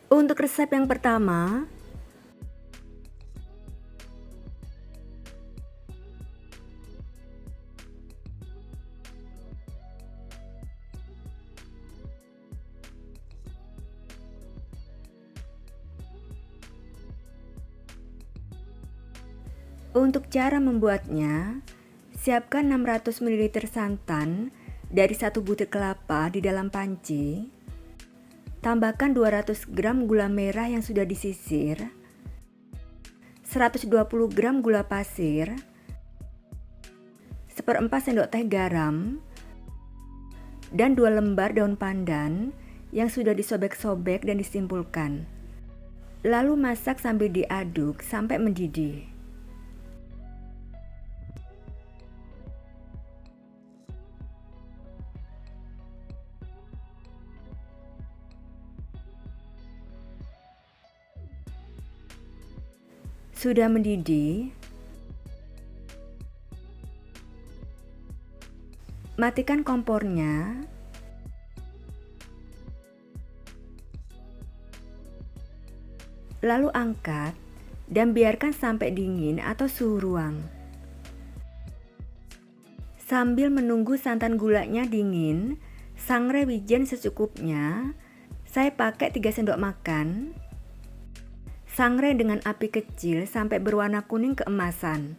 Untuk resep yang pertama, untuk cara membuatnya, siapkan 600 ml santan dari 1 butir kelapa di dalam panci. Tambahkan 200 gram gula merah yang sudah disisir, 120 gram gula pasir, 1/4 sendok teh garam, dan 2 lembar daun pandan yang sudah disobek-sobek dan disimpulkan. Lalu masak sambil diaduk sampai mendidih. Sudah mendidih, matikan kompornya. Lalu angkat dan biarkan sampai dingin atau suhu ruang. Sambil menunggu santan gulanya dingin, sangrai wijen secukupnya. Saya pakai 3 sendok makan. Sangrai dengan api kecil sampai berwarna kuning keemasan.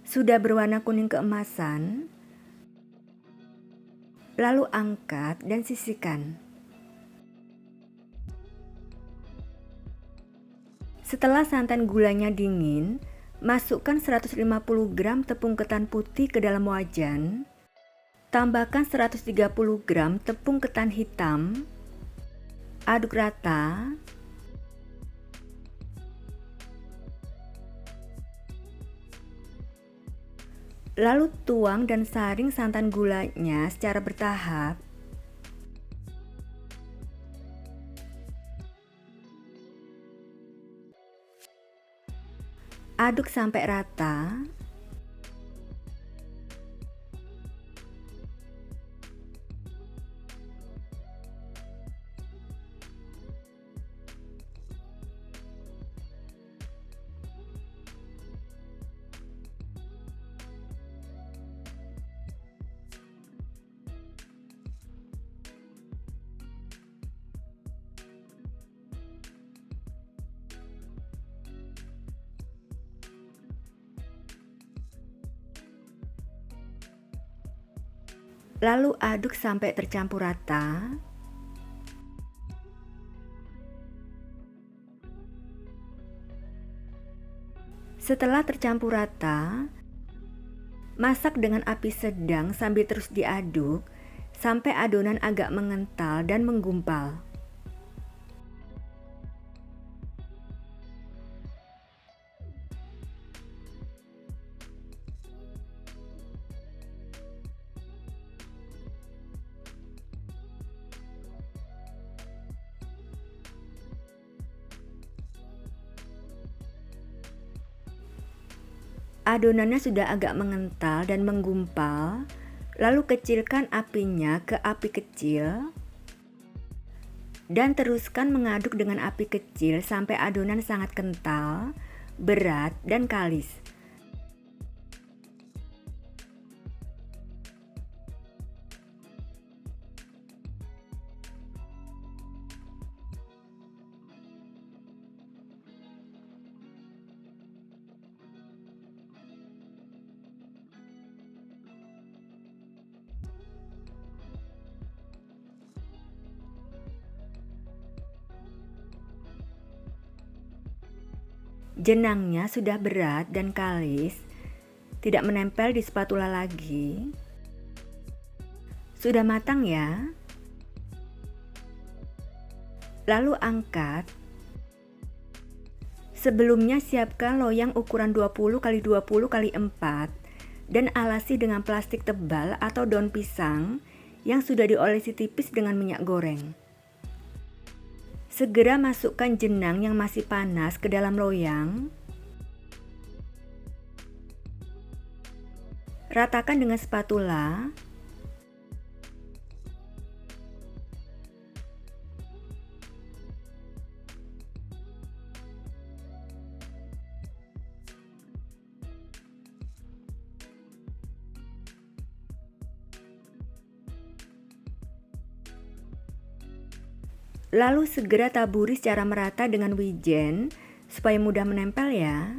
Sudah berwarna kuning keemasan, lalu angkat dan sisihkan. Setelah santan gulanya dingin, masukkan 150 gram tepung ketan putih ke dalam wajan. Tambahkan 130 gram tepung ketan hitam. Aduk rata. Lalu tuang dan saring santan gulanya secara bertahap. Aduk sampai rata. Lalu aduk sampai tercampur rata. Setelah tercampur rata, masak dengan api sedang sambil terus diaduk sampai adonan agak mengental dan menggumpal. Adonannya sudah agak mengental dan menggumpal, lalu kecilkan apinya ke api kecil dan teruskan mengaduk dengan api kecil sampai adonan sangat kental, berat, dan kalis. Jenangnya sudah berat dan kalis, tidak menempel di spatula lagi. Sudah matang ya. Lalu angkat. Sebelumnya siapkan loyang ukuran 20 x 20 x 4 dan alasi dengan plastik tebal atau daun pisang yang sudah diolesi tipis dengan minyak goreng. Segera masukkan jenang yang masih panas ke dalam loyang. Ratakan dengan spatula. Lalu segera taburi secara merata dengan wijen supaya mudah menempel ya.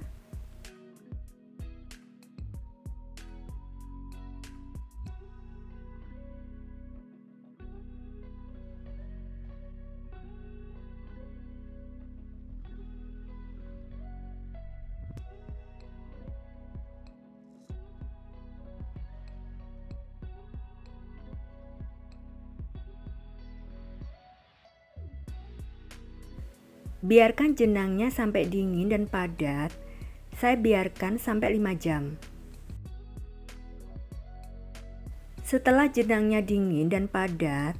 Biarkan jenangnya sampai dingin dan padat. Saya biarkan sampai 5 jam. Setelah jenangnya dingin dan padat,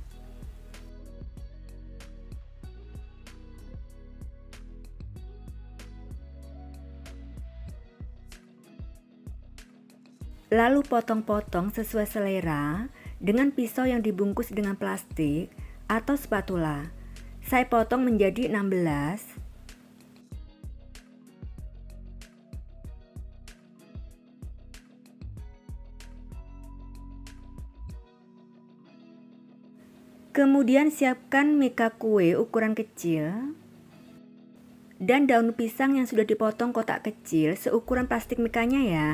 lalu potong-potong sesuai selera dengan pisau yang dibungkus dengan plastik atau spatula. Saya potong menjadi 16. Kemudian siapkan mika kue ukuran kecil dan daun pisang yang sudah dipotong kotak kecil seukuran plastik mikanya ya.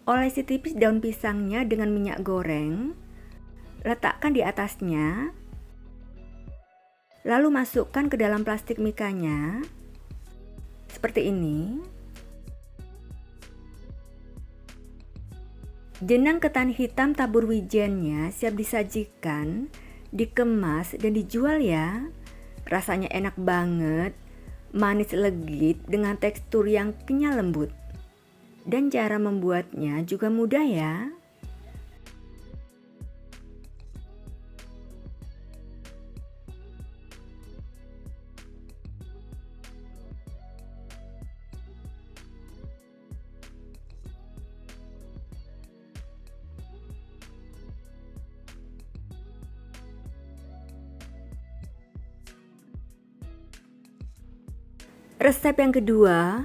Olesi tipis daun pisangnya dengan minyak goreng. Letakkan di atasnya. Lalu masukkan ke dalam plastik mikanya. Seperti ini. Jenang ketan hitam tabur wijennya siap disajikan, dikemas dan dijual ya. Rasanya enak banget, manis legit dengan tekstur yang kenyal lembut. Dan cara membuatnya juga mudah ya. Resep yang kedua,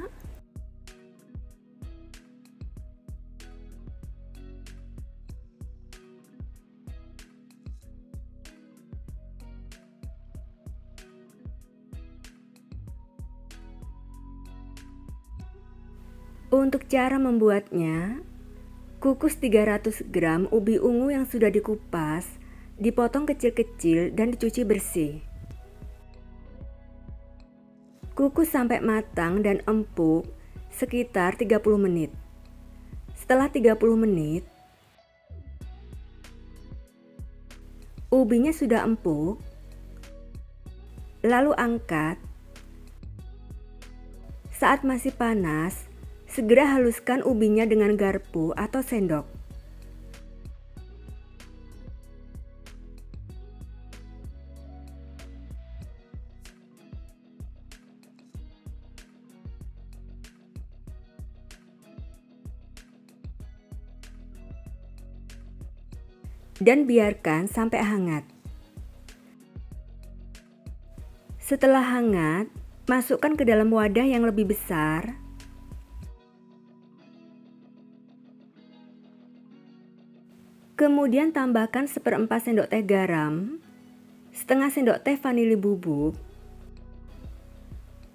untuk cara membuatnya, kukus 300 gram ubi ungu yang sudah dikupas, dipotong kecil-kecil dan dicuci bersih. Kukus sampai matang dan empuk sekitar 30 menit. Setelah 30 menit, ubinya sudah empuk. Lalu angkat. Saat masih panas, segera haluskan ubinya dengan garpu atau sendok. Dan biarkan sampai hangat. Setelah hangat, masukkan ke dalam wadah yang lebih besar. Kemudian tambahkan 1/4 sendok teh garam, setengah sendok teh vanili bubuk,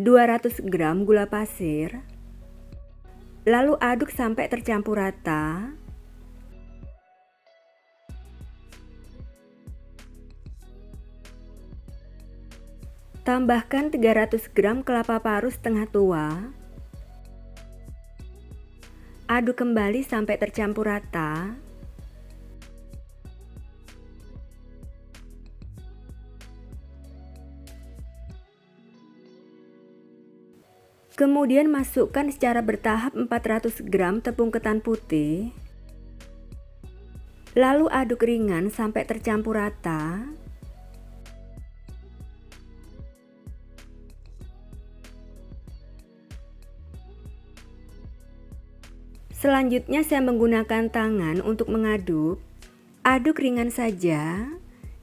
200 gram gula pasir, lalu aduk sampai tercampur rata. Tambahkan 300 gram kelapa parut setengah tua. Aduk kembali sampai tercampur rata. Kemudian masukkan secara bertahap 400 gram tepung ketan putih. Lalu aduk ringan sampai tercampur rata. Selanjutnya saya menggunakan tangan untuk mengaduk. Aduk ringan saja,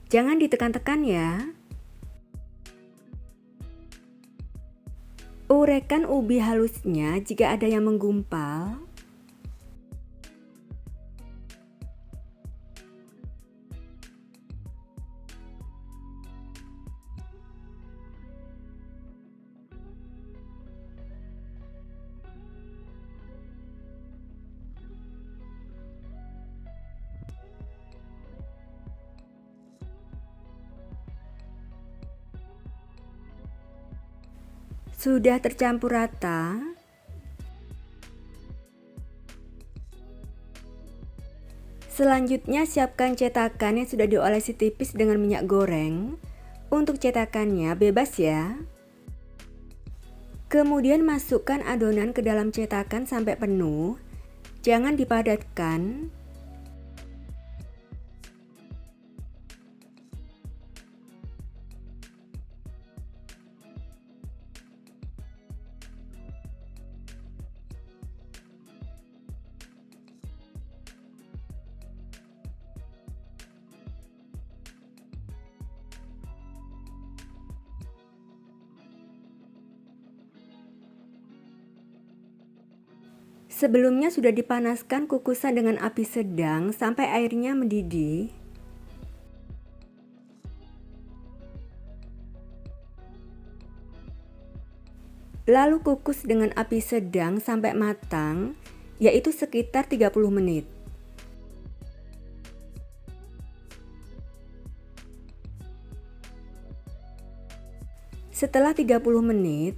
jangan ditekan-tekan ya. Urekan ubi halusnya jika ada yang menggumpal. Sudah tercampur rata. Selanjutnya siapkan cetakan yang sudah diolesi tipis dengan minyak goreng. Untuk cetakannya bebas ya. Kemudian masukkan adonan ke dalam cetakan sampai penuh. Jangan dipadatkan. Sebelumnya sudah dipanaskan kukusan dengan api sedang sampai airnya mendidih. Lalu kukus dengan api sedang sampai matang, yaitu sekitar 30 menit. Setelah 30 menit,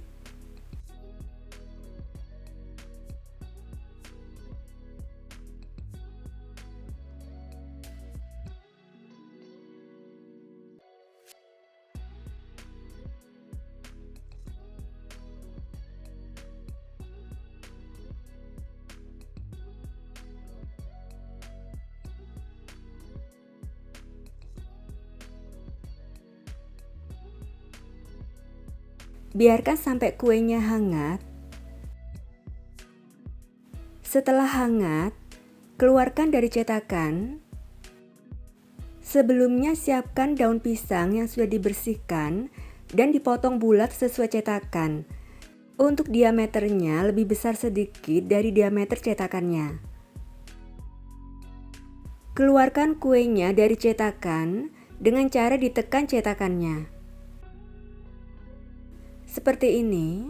biarkan sampai kuenya hangat. Setelah hangat, keluarkan dari cetakan. Sebelumnya siapkan daun pisang yang sudah dibersihkan dan dipotong bulat sesuai cetakan. Untuk diameternya lebih besar sedikit dari diameter cetakannya. Keluarkan kuenya dari cetakan dengan cara ditekan cetakannya. Seperti ini.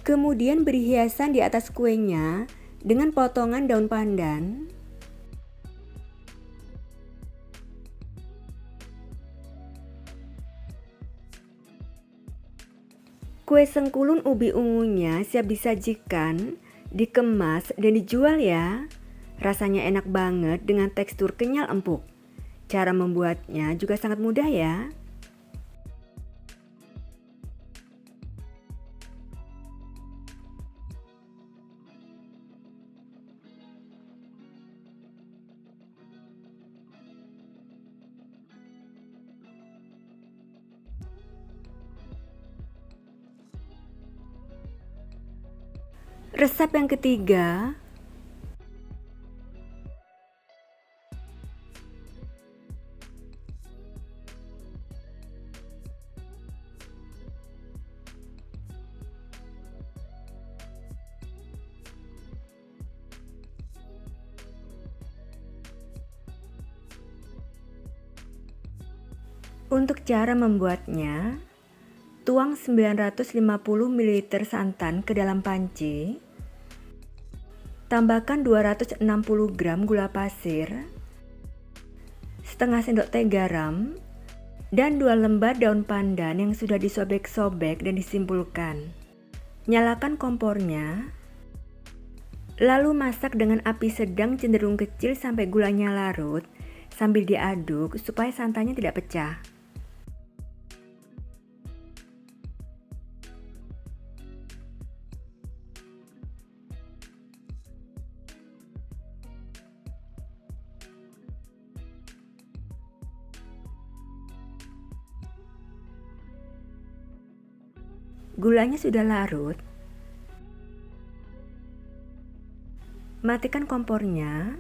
Kemudian beri hiasan di atas kuenya dengan potongan daun pandan. Kue sengkulun ubi ungunya siap disajikan, dikemas dan dijual ya. Rasanya enak banget dengan tekstur kenyal empuk. Cara membuatnya juga sangat mudah ya. Resep yang ketiga, untuk cara membuatnya, tuang 950 ml santan ke dalam panci. Tambahkan 260 gram gula pasir, setengah sendok teh garam, dan 2 lembar daun pandan yang sudah disobek-sobek dan disimpulkan. Nyalakan kompornya, lalu masak dengan api sedang cenderung kecil sampai gulanya larut, sambil diaduk supaya santannya tidak pecah. Gulanya sudah larut. Matikan kompornya,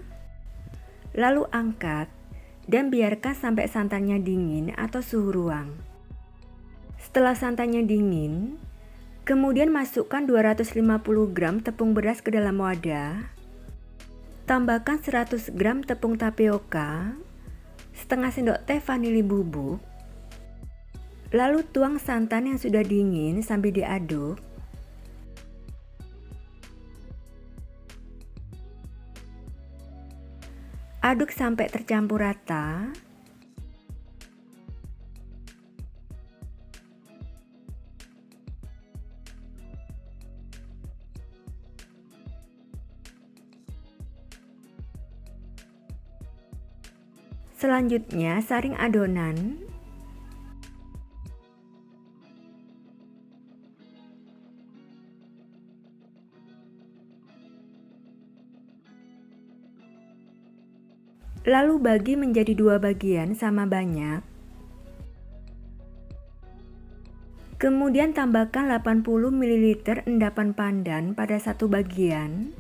lalu angkat dan biarkan sampai santannya dingin atau suhu ruang. Setelah santannya dingin, kemudian masukkan 250 gram tepung beras ke dalam wadah. Tambahkan 100 gram tepung tapioka, setengah sendok teh vanili bubuk. Lalu tuang santan yang sudah dingin sambil diaduk. Aduk sampai tercampur rata. Selanjutnya, saring adonan. Lalu bagi menjadi 2 bagian sama banyak. Kemudian tambahkan 80 ml endapan pandan pada satu bagian.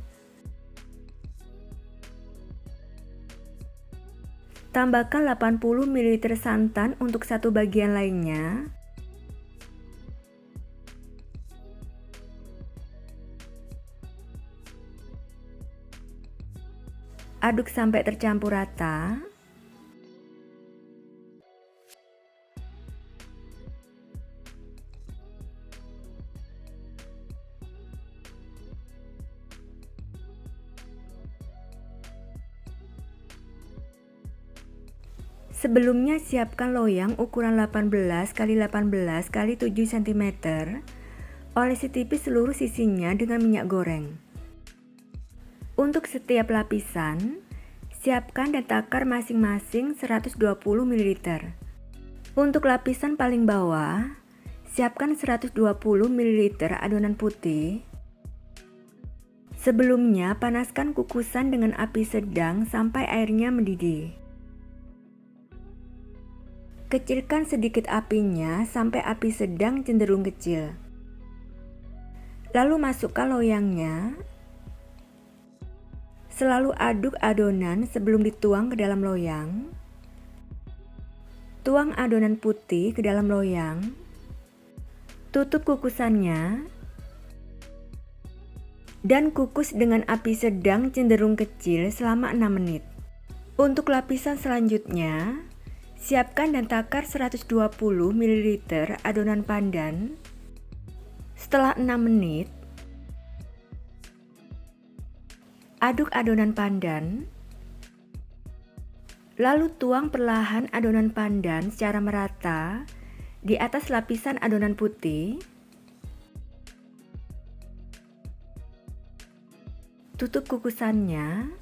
Tambahkan 80 ml santan untuk satu bagian lainnya. Aduk sampai tercampur rata. Sebelumnya siapkan loyang ukuran 18 x 18 x 7 cm. Olesi tipis seluruh sisinya dengan minyak goreng. Untuk setiap lapisan, siapkan dan takar masing-masing 120 ml. Untuk lapisan paling bawah, siapkan 120 ml adonan putih. Sebelumnya, panaskan kukusan dengan api sedang sampai airnya mendidih. Kecilkan sedikit apinya sampai api sedang cenderung kecil. Lalu masukkan loyangnya. Selalu aduk adonan sebelum dituang ke dalam loyang. Tuang adonan putih ke dalam loyang. Tutup kukusannya. Dan kukus dengan api sedang cenderung kecil selama 6 menit. Untuk lapisan selanjutnya, siapkan dan takar 120 ml adonan pandan. Setelah 6 menit, aduk adonan pandan, lalu tuang perlahan adonan pandan secara merata di atas lapisan adonan putih. Tutup kukusannya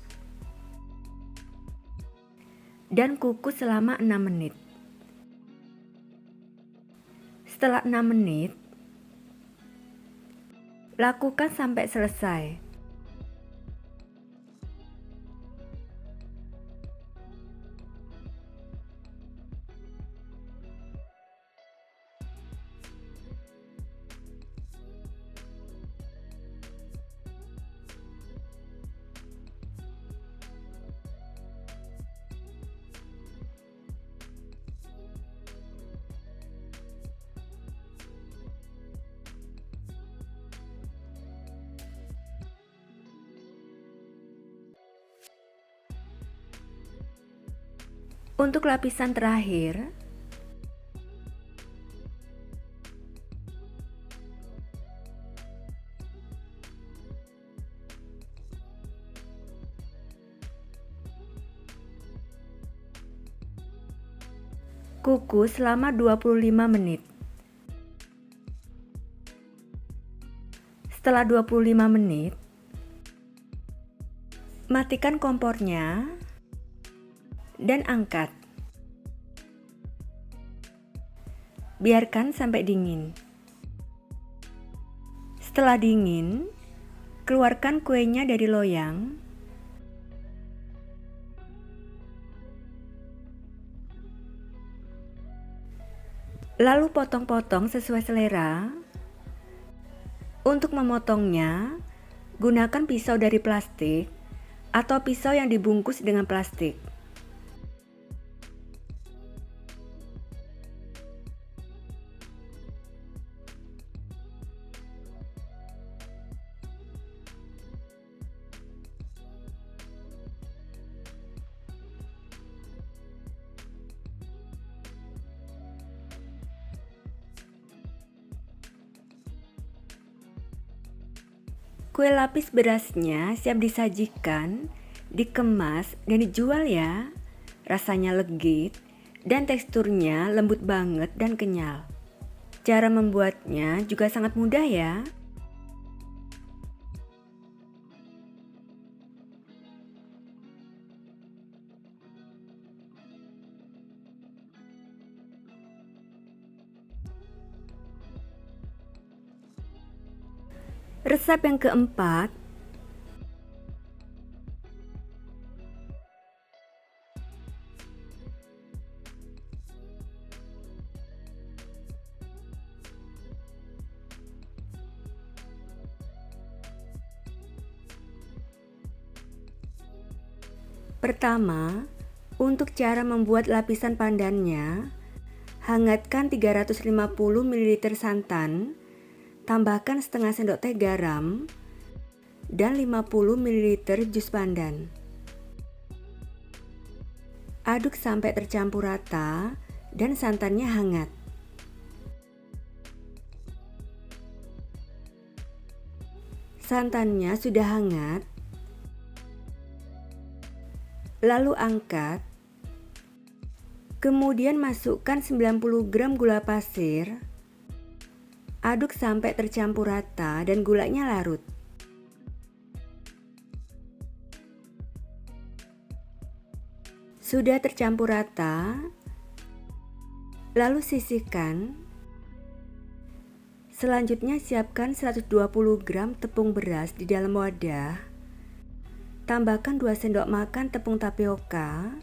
dan kukus selama 6 menit. Setelah 6 menit, lakukan sampai selesai. Untuk lapisan terakhir, kukus selama 25 menit. Setelah 25 menit, matikan kompornya dan angkat. Biarkan sampai dingin. Setelah dingin, keluarkan kuenya dari loyang. Lalu potong-potong sesuai selera. Untuk memotongnya, gunakan pisau dari plastik atau pisau yang dibungkus dengan plastik. Kue lapis berasnya siap disajikan, dikemas, dan dijual ya. Rasanya legit dan teksturnya lembut banget dan kenyal. Cara membuatnya juga sangat mudah ya. Resep yang keempat, pertama, untuk cara membuat lapisan pandannya, hangatkan 350 ml santan, tambahkan setengah sendok teh garam, dan 50 ml jus pandan. Aduk sampai tercampur rata dan santannya hangat. Santannya sudah hangat, lalu angkat. Kemudian masukkan 90 gram gula pasir. Aduk sampai tercampur rata dan gulanya larut. Sudah tercampur rata, lalu sisihkan. Selanjutnya siapkan 120 gram tepung beras di dalam wadah. Tambahkan 2 sendok makan tepung tapioka.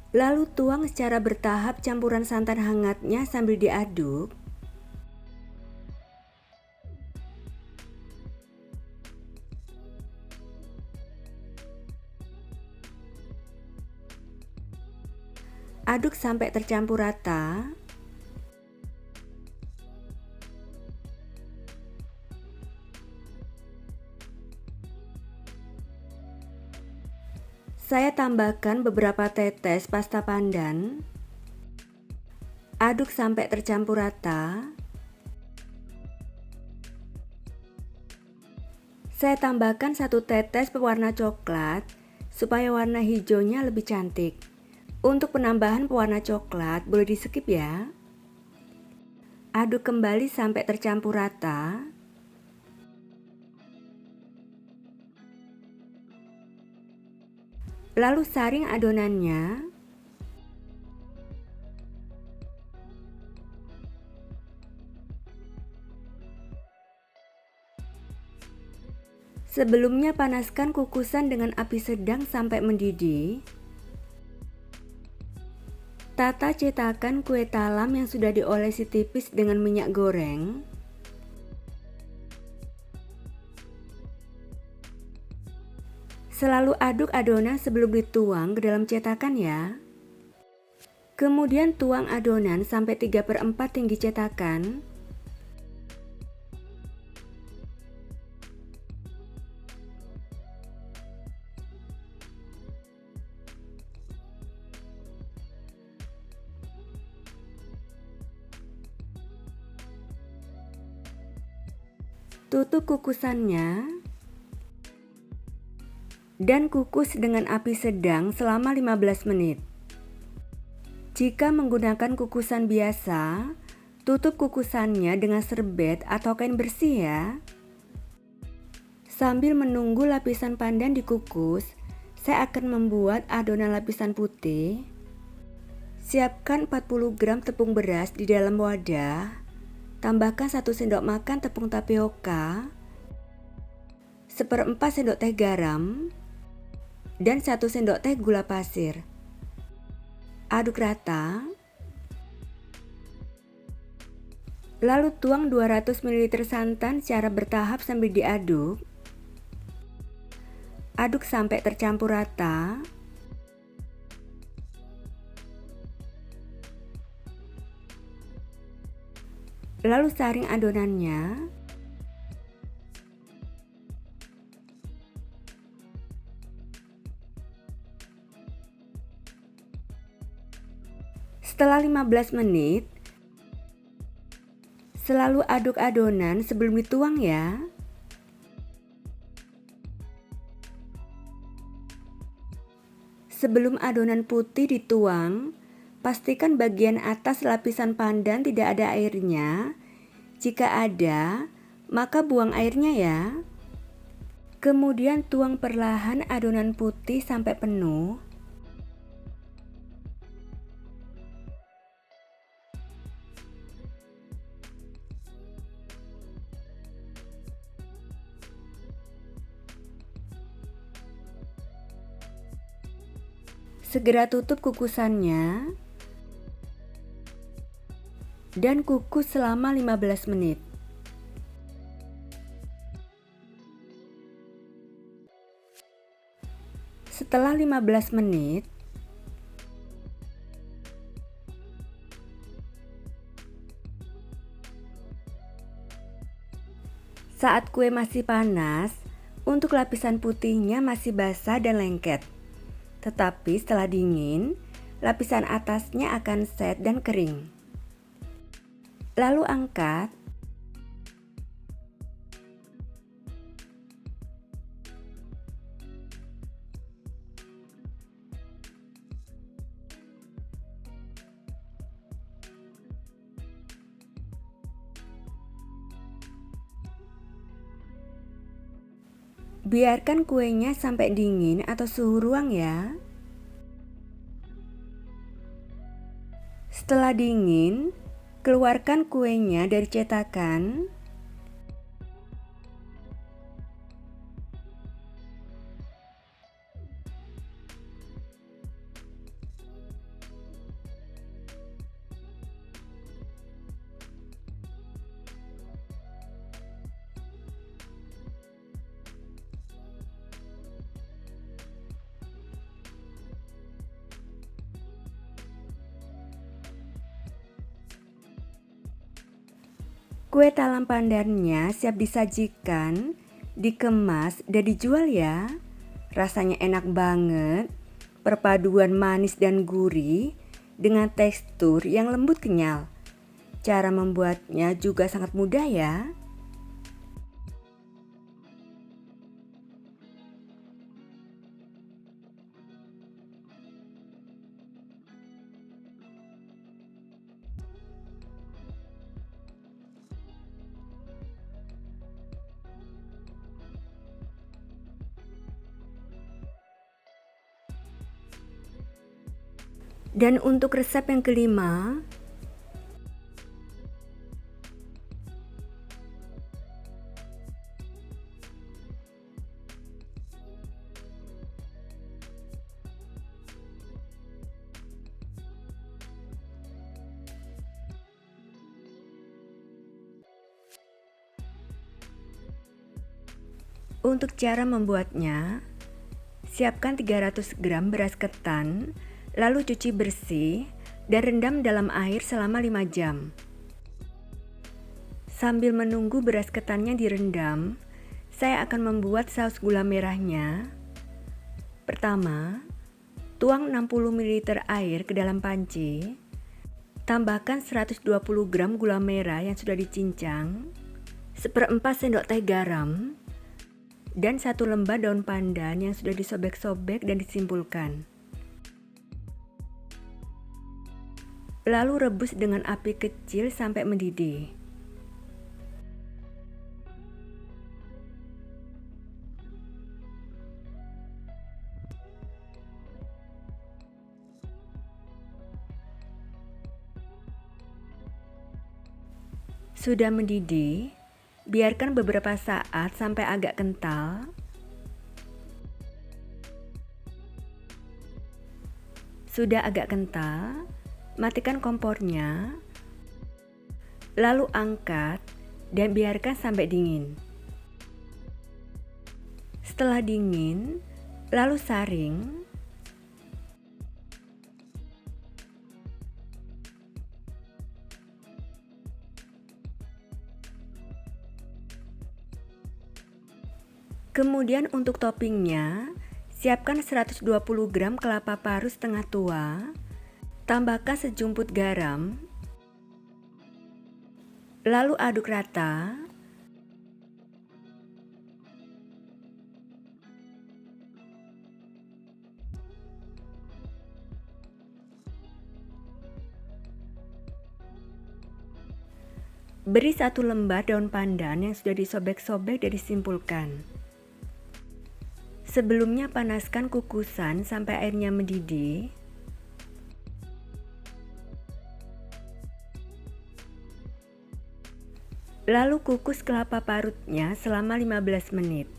Lalu tuang secara bertahap campuran santan hangatnya sambil diaduk. Aduk sampai tercampur rata. Saya tambahkan beberapa tetes pasta pandan. Aduk sampai tercampur rata. Saya tambahkan 1 tetes pewarna coklat supaya warna hijaunya lebih cantik. Untuk penambahan pewarna coklat boleh di-skip ya. Aduk kembali sampai tercampur rata. Lalu saring adonannya. Sebelumnya panaskan kukusan dengan api sedang sampai mendidih. Tata cetakan kue talam yang sudah diolesi tipis dengan minyak goreng. Selalu aduk adonan sebelum dituang ke dalam cetakan ya. Kemudian tuang adonan sampai 3/4 tinggi cetakan. Tutup kukusannya. Dan kukus dengan api sedang selama 15 menit. Jika menggunakan kukusan biasa, tutup kukusannya dengan serbet atau kain bersih ya. Sambil menunggu lapisan pandan dikukus, saya akan membuat adonan lapisan putih. Siapkan 40 gram tepung beras di dalam wadah. Tambahkan 1 sendok makan tepung tapioka, 1/4 sendok teh garam, dan 1 sendok teh gula pasir. Aduk rata. Lalu tuang 200 ml santan secara bertahap sambil diaduk. Aduk sampai tercampur rata. Lalu saring adonannya. Setelah 15 menit, selalu aduk adonan sebelum dituang ya. Sebelum adonan putih dituang, pastikan bagian atas lapisan pandan tidak ada airnya. Jika ada, maka buang airnya ya. Kemudian tuang perlahan adonan putih sampai penuh. Segera tutup kukusannya dan kukus selama 15 menit. Setelah 15 menit, saat kue masih panas, untuk lapisan putihnya masih basah dan lengket. Tetapi setelah dingin, lapisan atasnya akan set dan kering. Lalu angkat. Biarkan kuenya sampai dingin atau suhu ruang ya. Setelah dingin, keluarkan kuenya dari cetakan. Kue talam pandannya siap disajikan, dikemas, dan dijual ya. Rasanya enak banget, perpaduan manis dan gurih dengan tekstur yang lembut kenyal. Cara membuatnya juga sangat mudah ya. Dan untuk resep yang kelima, untuk cara membuatnya, siapkan 300 gram beras ketan, lalu cuci bersih dan rendam dalam air selama 5 jam. Sambil menunggu beras ketannya direndam, saya akan membuat saus gula merahnya. Pertama, tuang 60 ml air ke dalam panci. Tambahkan 120 gram gula merah yang sudah dicincang, 1/4 sendok teh garam, dan 1 lembar daun pandan yang sudah disobek-sobek dan disimpulkan. Lalu rebus dengan api kecil sampai mendidih. Sudah mendidih, biarkan beberapa saat sampai agak kental. Sudah agak kental, matikan kompornya. Lalu angkat dan biarkan sampai dingin. Setelah dingin, lalu saring. Kemudian untuk toppingnya, siapkan 120 gram kelapa parut setengah tua, tambahkan sejumput garam, lalu aduk rata. Beri 1 lembar daun pandan yang sudah disobek-sobek dan disimpulkan. Sebelumnya panaskan kukusan sampai airnya mendidih. Lalu kukus kelapa parutnya selama 15 menit.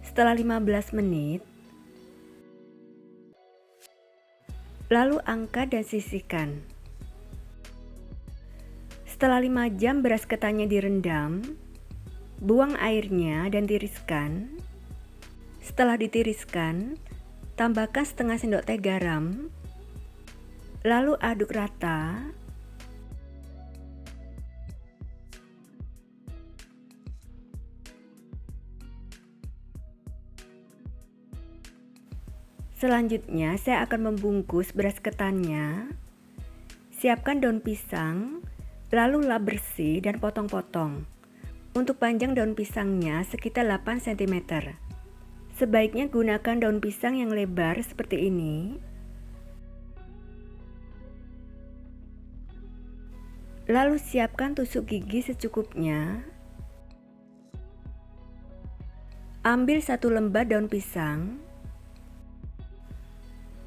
Setelah 15 menit, lalu angkat dan sisihkan. Setelah 5 jam beras ketannya direndam, buang airnya dan tiriskan. Setelah ditiriskan, tambahkan setengah sendok teh garam, lalu aduk rata. Selanjutnya saya akan membungkus beras ketannya. Siapkan daun pisang, lalu lap bersih dan potong-potong. Untuk panjang daun pisangnya sekitar 8 cm. Sebaiknya gunakan daun pisang yang lebar seperti ini. Lalu siapkan tusuk gigi secukupnya. Ambil 1 lembar daun pisang.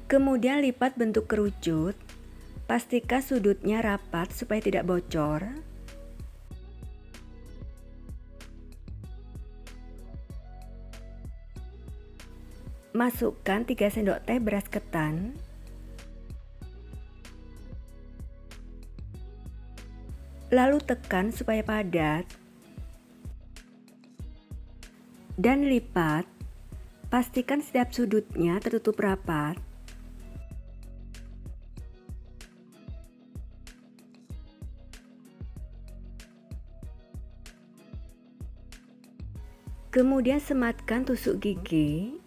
Kemudian lipat bentuk kerucut. Pastikan sudutnya rapat supaya tidak bocor. Masukkan 3 sendok teh beras ketan. Lalu tekan supaya padat. Dan lipat. Pastikan setiap sudutnya tertutup rapat. Kemudian sematkan tusuk gigi.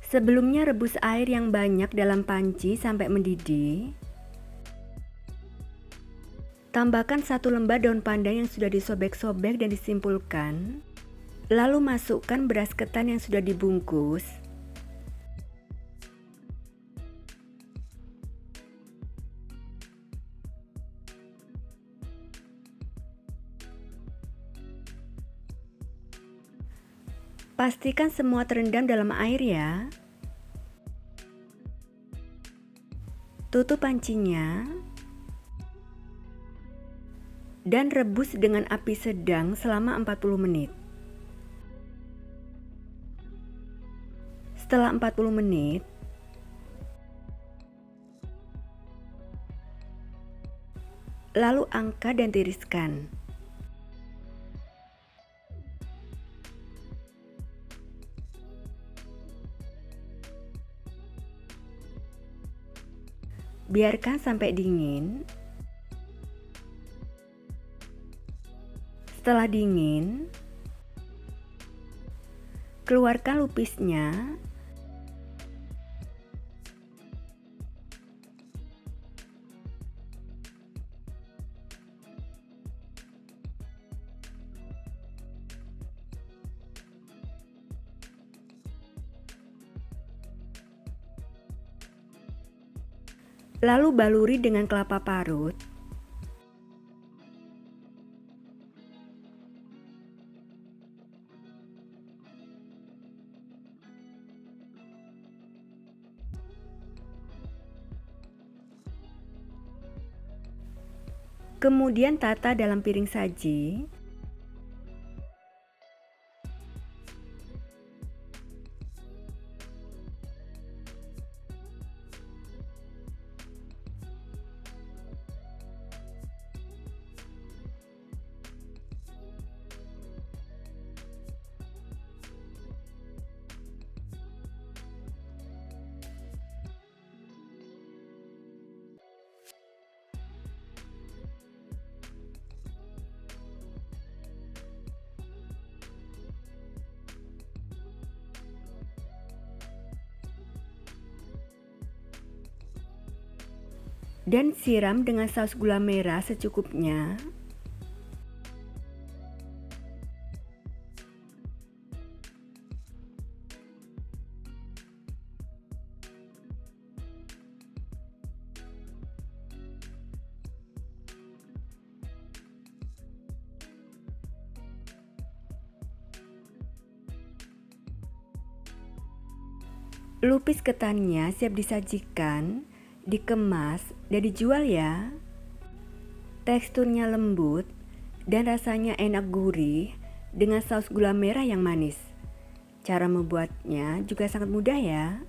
Sebelumnya rebus air yang banyak dalam panci sampai mendidih. Tambahkan 1 lembar daun pandan yang sudah disobek-sobek dan disimpulkan. Lalu masukkan beras ketan yang sudah dibungkus. Pastikan semua terendam dalam air ya. Tutup pancinya. Dan rebus dengan api sedang selama 40 menit. Setelah 40 menit, lalu angkat dan tiriskan. Biarkan sampai dingin. Setelah dingin, keluarkan lupisnya. Lalu baluri dengan kelapa parut. Kemudian tata dalam piring saji. Dan siram dengan saus gula merah secukupnya. Lupis ketannya siap disajikan, dikemas, dan dijual ya. Teksturnya lembut dan rasanya enak gurih dengan saus gula merah yang manis. Cara membuatnya juga sangat mudah ya.